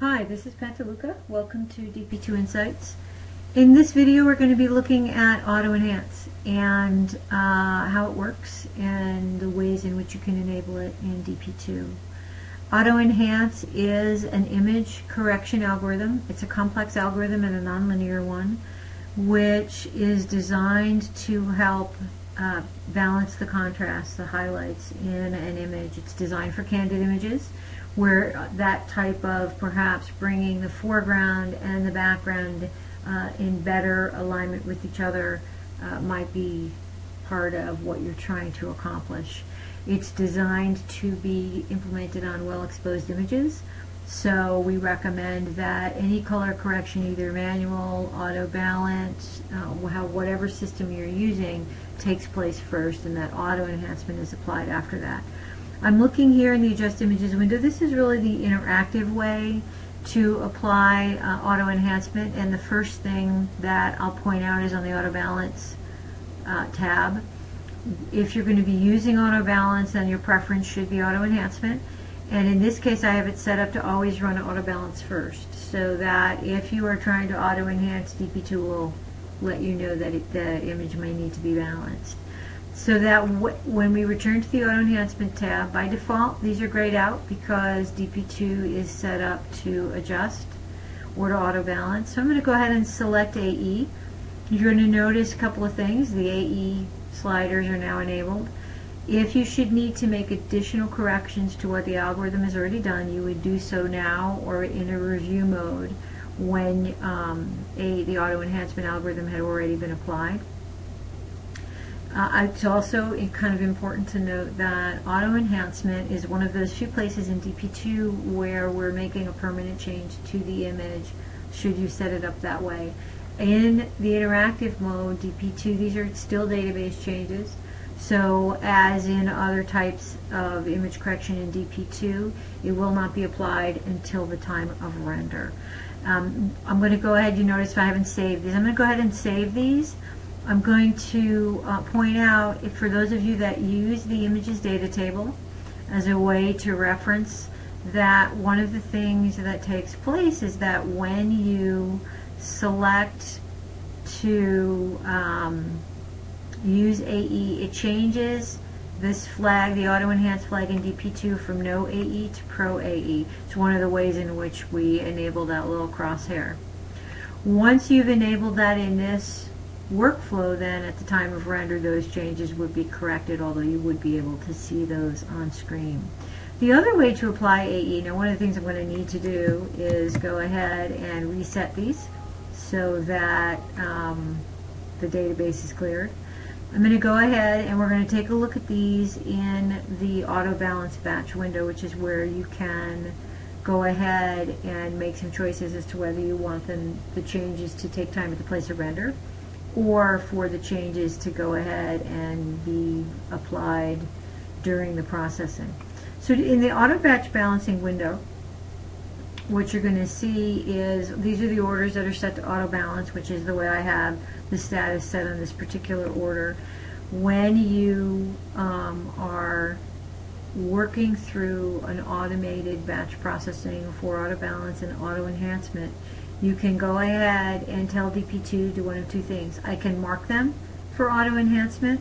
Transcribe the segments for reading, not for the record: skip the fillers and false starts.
Hi, this is Pantaluca. Welcome to DP2 Insights. In this video we're going to be looking at Auto Enhance and how it works and the ways in which you can enable it in DP2. Auto Enhance is an image correction algorithm. It's a complex algorithm and a nonlinear one, which is designed to help balance the contrast, the highlights in an image. It's designed for candid images, where that type of perhaps bringing the foreground and the background in better alignment with each other might be part of what you're trying to accomplish. It's designed to be implemented on well-exposed images, so we recommend that any color correction, either manual, auto balance, whatever system you're using, takes place first, and that auto enhancement is applied after that. I'm looking here in the Adjust Images window. This is really the interactive way to apply auto enhancement, and the first thing that I'll point out is on the Auto Balance tab. If you're going to be using auto balance, then your preference should be auto enhancement, and in this case I have it set up to always run auto balance first, so that if you are trying to auto enhance, DP2 will let you know that the image may need to be balanced. So that when we return to the Auto Enhancement tab, by default these are grayed out because DP2 is set up to adjust or to auto balance. So I'm going to go ahead and select AE. You're going to notice a couple of things. The AE sliders are now enabled. If you should need to make additional corrections to what the algorithm has already done, you would do so now or in a review mode when the auto enhancement algorithm had already been applied. It's also kind of important to note that auto enhancement is one of those few places in DP2 where we're making a permanent change to the image should you set it up that way. In the interactive mode, DP2, these are still database changes. So as in other types of image correction in DP2, it will not be applied until the time of render. I'm going to go ahead, you notice I haven't saved these. I'm going to go ahead and save these. I'm going to point out, for those of you that use the images data table as a way to reference, that one of the things that takes place is that when you select to use AE, it changes this flag, the auto enhance flag in DP2, from no AE to pro AE. It's one of the ways in which we enable that little crosshair. Once you've enabled that in this workflow, then at the time of render those changes would be corrected, although you would be able to see those on screen. The other way to apply AE, now one of the things I'm going to need to do is go ahead and reset these so that the database is cleared. I'm going to go ahead and we're going to take a look at these in the auto balance batch window, which is where you can go ahead and make some choices as to whether you want the changes to take time at the place of render, or for the changes to go ahead and be applied during the processing. So in the auto batch balancing window, what you're going to see is these are the orders that are set to auto balance, which is the way I have the status set on this particular order. When you are working through an automated batch processing for auto balance and auto enhancement, you can go ahead and tell DP2 to do one of two things. I can mark them for auto enhancement,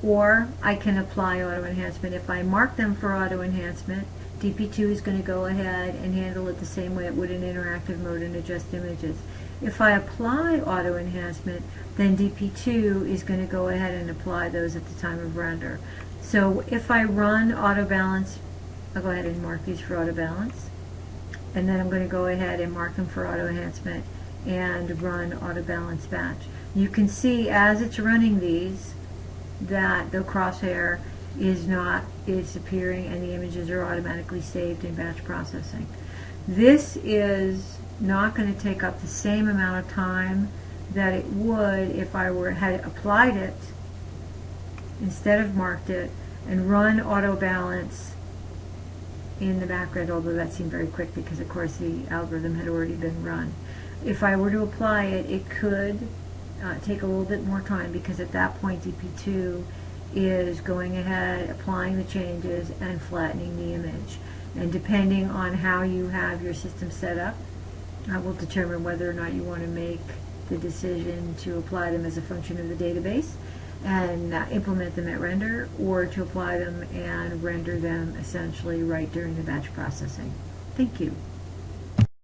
or I can apply auto enhancement. If I mark them for auto enhancement, DP2 is going to go ahead and handle it the same way it would in interactive mode and Adjust Images. If I apply auto enhancement, then DP2 is going to go ahead and apply those at the time of render. So if I run auto balance, I'll go ahead and mark these for auto balance, and then I'm going to go ahead and mark them for auto enhancement and run auto balance batch. You can see as it's running these that the crosshair is appearing and the images are automatically saved in batch processing. This is not going to take up the same amount of time that it would if I had applied it instead of marked it and run auto balance in the background, although that seemed very quick because of course the algorithm had already been run. If I were to apply it, it could take a little bit more time, because at that point DP2 is going ahead, applying the changes and flattening the image. And depending on how you have your system set up, I will determine whether or not you want to make the decision to apply them as a function of the database and implement them at render, or to apply them and render them essentially right during the batch processing. Thank you.